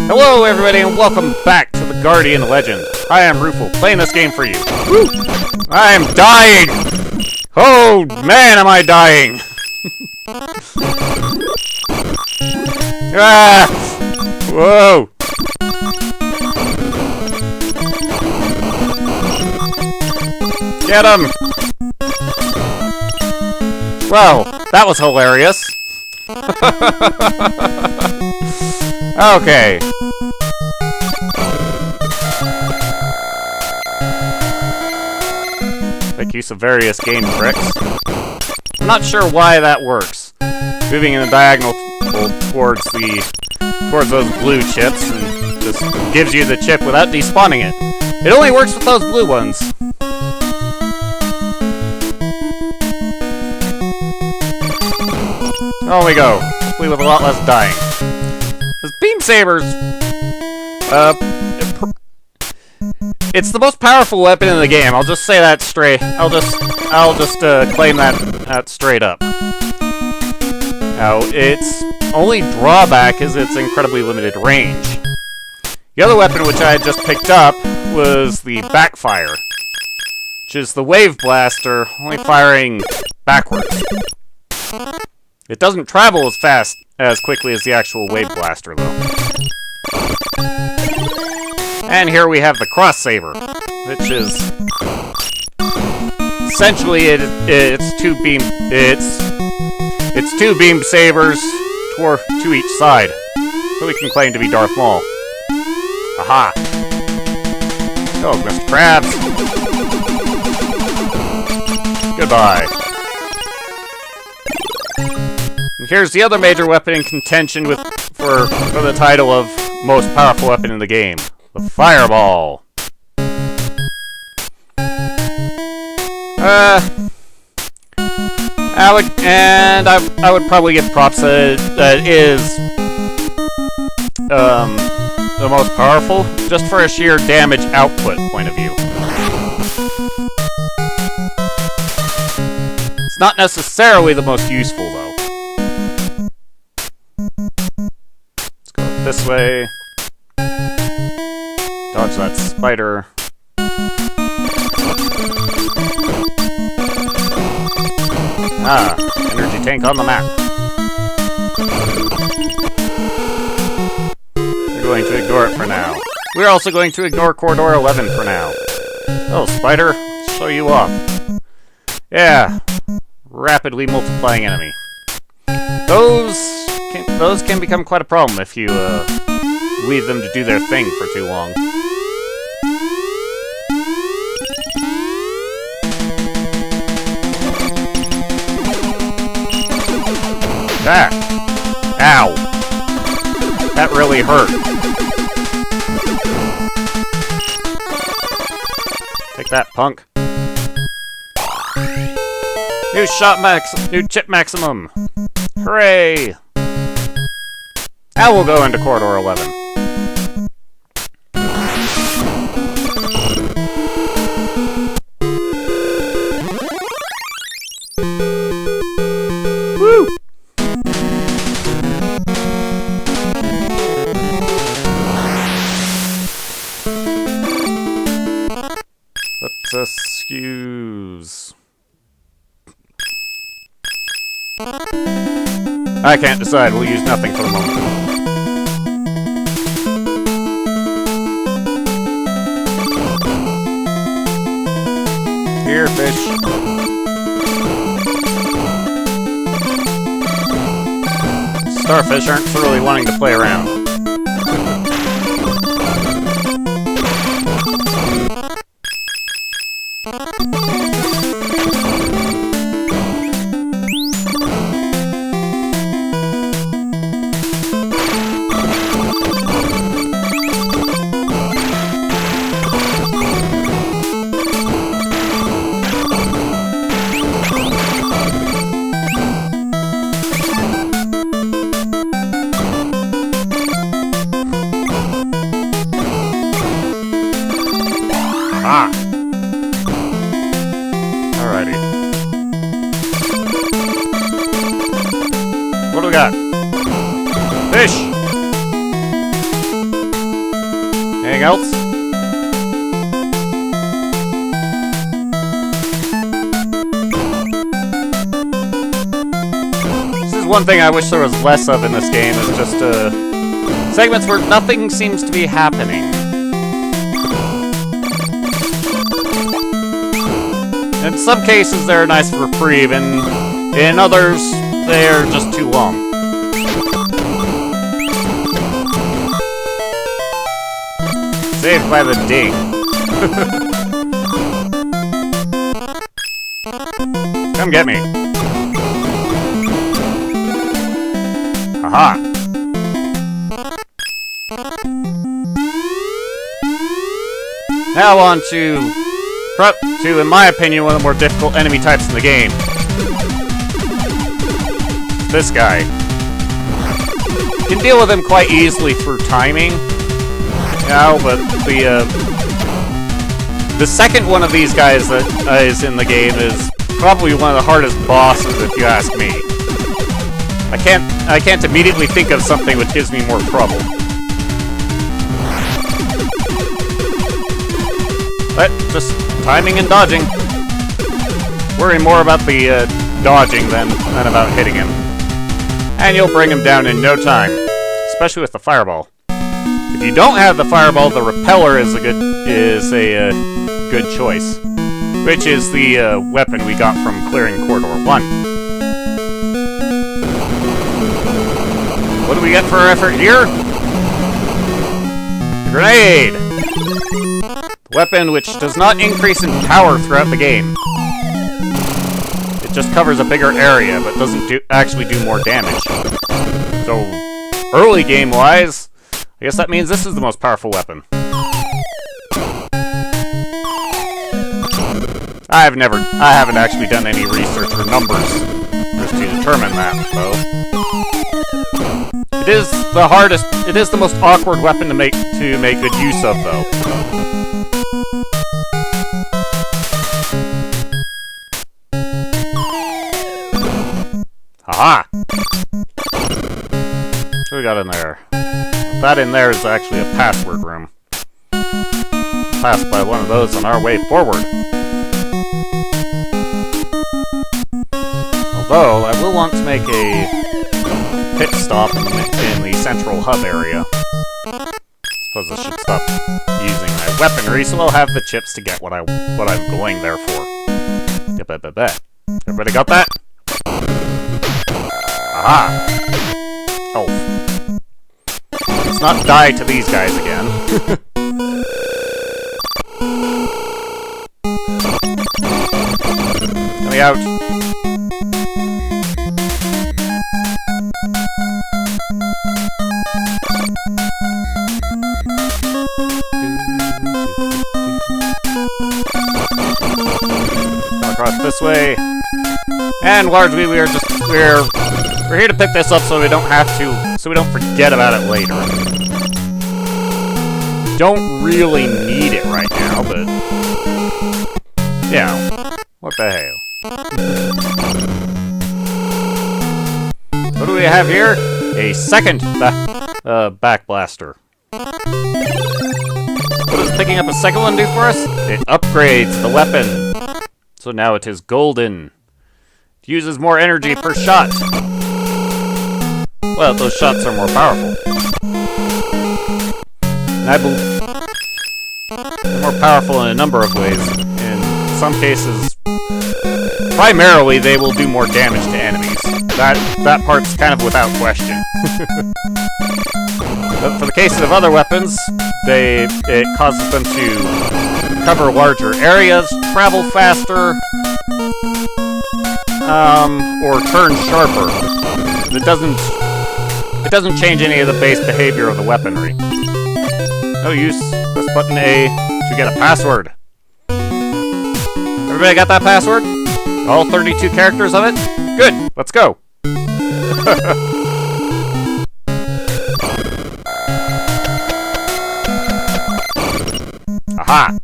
Hello everybody and welcome back to the Guardian Legend. I am Rufel, playing this game for you. Woo! I am dying! Oh man, am I dying! Ah! Whoa! Get him! Well, that was hilarious. Okay. Make use of various game tricks. I'm not sure why that works. Moving in a diagonal towards those blue chips and just gives you the chip without despawning it. It only works with those blue ones. On we go. Hopefully with a lot less dying. Those beam sabers. It's the most powerful weapon in the game. I'll just say that straight. I'll just claim that straight up. Now, its only drawback is its incredibly limited range. The other weapon which I had just picked up was the backfire, which is the wave blaster, only firing backwards. It doesn't travel as quickly as the actual wave blaster, though. And here we have the cross saber, which is essentially it's two beam sabers to each side, so we can claim to be Darth Maul. Aha! Oh, Mr. Krabs! Goodbye. And here's the other major weapon in contention for the title of most powerful weapon in the game. The fireball. I would probably give props that it is the most powerful, just for a sheer damage output point of view. It's not necessarily the most useful, though. Let's go this way. Dodge that spider. Ah, energy tank on the map. We're going to ignore it for now. We're also going to ignore Corridor 11 for now. Oh, spider, show you off. Yeah, rapidly multiplying enemy. Those can become quite a problem if you leave them to do their thing for too long. Ah! Ow! That really hurt. Take that, punk. New chip maximum! Hooray! Now we'll go into Corridor 11. Woo! Let's excuse. I can't decide. We'll use nothing for the moment. Here, fish. Starfish aren't really wanting to play around. Ah! Alrighty. What do we got? Fish! Anything else? This is one thing I wish there was less of in this game, is just segments where nothing seems to be happening. In some cases, they're a nice reprieve, and in others, they're just too long. Saved by the ding. Come get me. Haha. Now on to in my opinion, one of the more difficult enemy types in the game. This guy. You can deal with him quite easily through timing. Now, but the second one of these guys that is in the game is probably one of the hardest bosses, if you ask me. I can't immediately think of something which gives me more trouble. But just timing and dodging. Worry more about the dodging than about hitting him. And you'll bring him down in no time, especially with the fireball. If you don't have the fireball, the repeller is a good choice, which is the weapon we got from clearing Corridor 1. What do we get for our effort here? A grenade! Weapon which does not increase in power throughout the game. It just covers a bigger area, but doesn't actually do more damage. So, early game-wise, I guess that means this is the most powerful weapon. I haven't actually done any research or numbers just to determine that, though. It is the hardest, it is the most awkward weapon to make good use of, though. Aha! What do we got in there? That in there is actually a password room. Pass by one of those on our way forward. Although, I will want to make a pit stop in the central hub area. Suppose I should stop using my weaponry, so I'll have the chips to get what I'm going there for. Everybody got that? Aha! Oh. Let's not die to these guys again. Let me out. Come across this way. And largely we're here to pick this up so we don't forget about it later. Don't really need it right now, but yeah, what the hell. What do we have here? A second back blaster. What does picking up a second one do for us? It upgrades the weapon. So now it is golden. It uses more energy per shot. Well, those shots are more powerful. And I believe they're more powerful in a number of ways. In some cases, primarily they will do more damage to enemies. That part's kind of without question. But for the cases of other weapons, it causes them to cover larger areas, travel faster, or turn sharper. It doesn't change any of the base behavior of the weaponry. No use. Press button A to get a password. Everybody got that password? All 32 characters of it? Good. Let's go. Aha!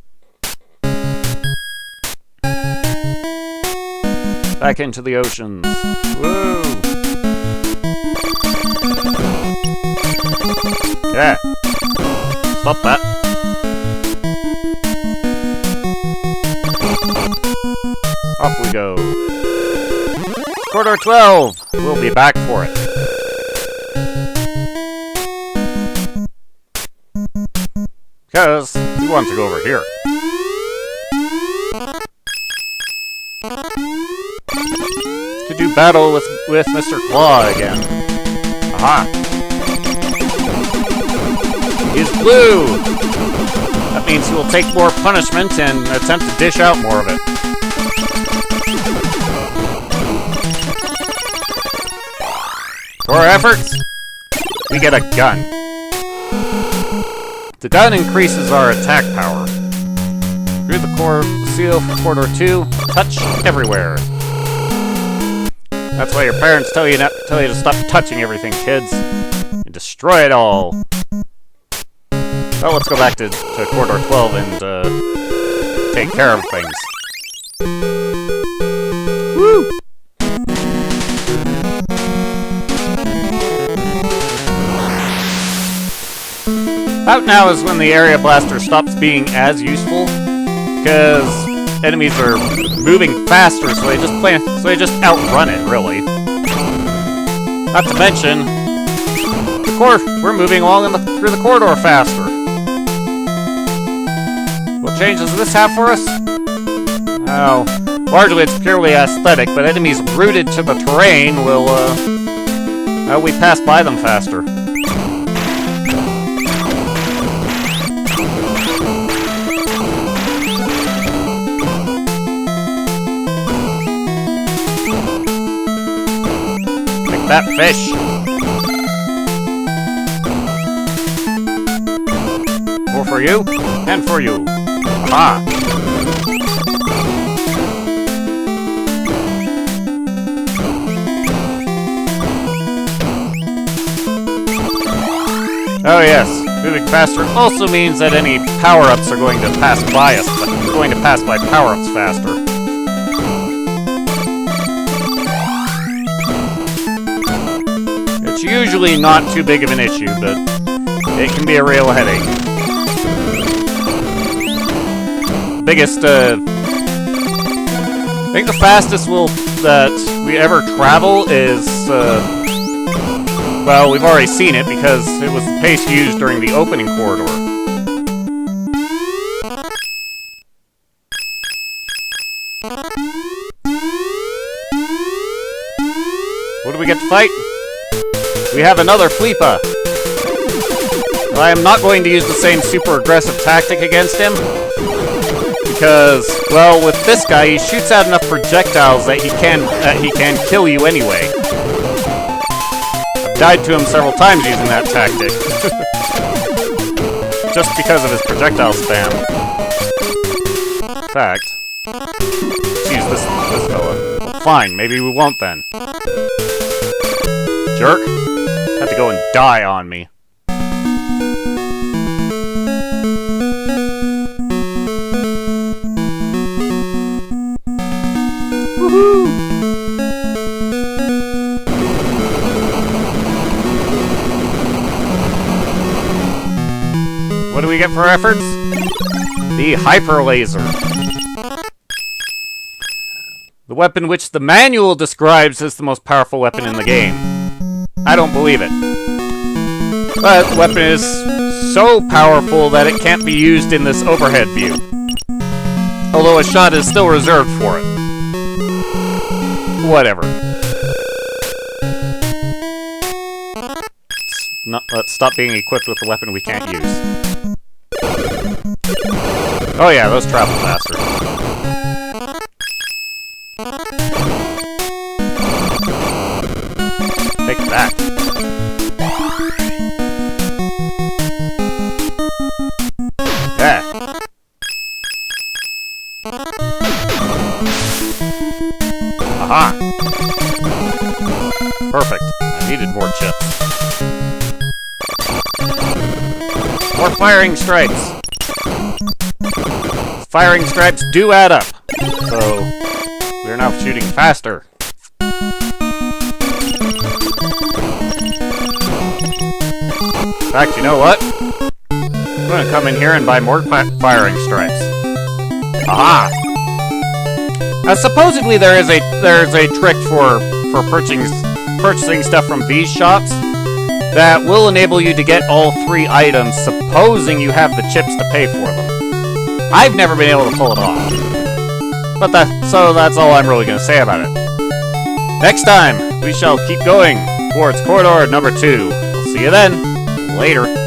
Back into the oceans. Woo! Yeah. Stop that. Corridor 12! We'll be back for it. Because we want to go over here. To do battle with Mr. Claw again. Aha! He's blue! That means he will take more punishment and attempt to dish out more of it. For our efforts, we get a gun. The gun increases our attack power. Through the core seal for Corridor 2, touch everywhere. That's why your parents tell you to stop touching everything, kids. And destroy it all. Well, let's go back to Corridor 12 and take care of things. Woo! About now is when the area blaster stops being as useful, because enemies are moving faster, so they just outrun it, really. Not to mention, we're moving along through the corridor faster. What changes does this have for us? Oh, largely it's purely aesthetic, but enemies rooted to the terrain will, we pass by them faster. That fish! More for you, and for you. Aha! Oh yes, moving faster also means that any power-ups are going to pass by us, but we're going to pass by power-ups faster. It's usually not too big of an issue, but it can be a real headache. I think the fastest that we ever travel is, well, we've already seen it because it was the pace used during the opening corridor. What do we get to fight? We have another Fleepa. I am not going to use the same super aggressive tactic against him, because, well, with this guy, he shoots out enough projectiles that he can kill you anyway. I've died to him several times using that tactic. Just because of his projectile spam. In fact, let's use this fella. Well, fine, maybe we won't then. Jerk. Had to go and die on me. Woohoo! What do we get for our efforts? The Hyper Laser. The weapon which the manual describes as the most powerful weapon in the game. I don't believe it. But the weapon is so powerful that it can't be used in this overhead view. Although a shot is still reserved for it. Whatever. Let's stop being equipped with the weapon we can't use. Oh yeah, those travel faster. Take that. Yeah. Aha! Perfect. I needed more chips. More firing stripes. Firing stripes do add up. So, we're now shooting faster. In fact, you know what? I'm gonna come in here and buy more firing stripes. Aha! Supposedly there's a trick for for purchasing stuff from these shops that will enable you to get all 3 items, supposing you have the chips to pay for them. I've never been able to pull it off. But so that's all I'm really going to say about it. Next time, we shall keep going towards corridor number 2. We'll see you then. Later.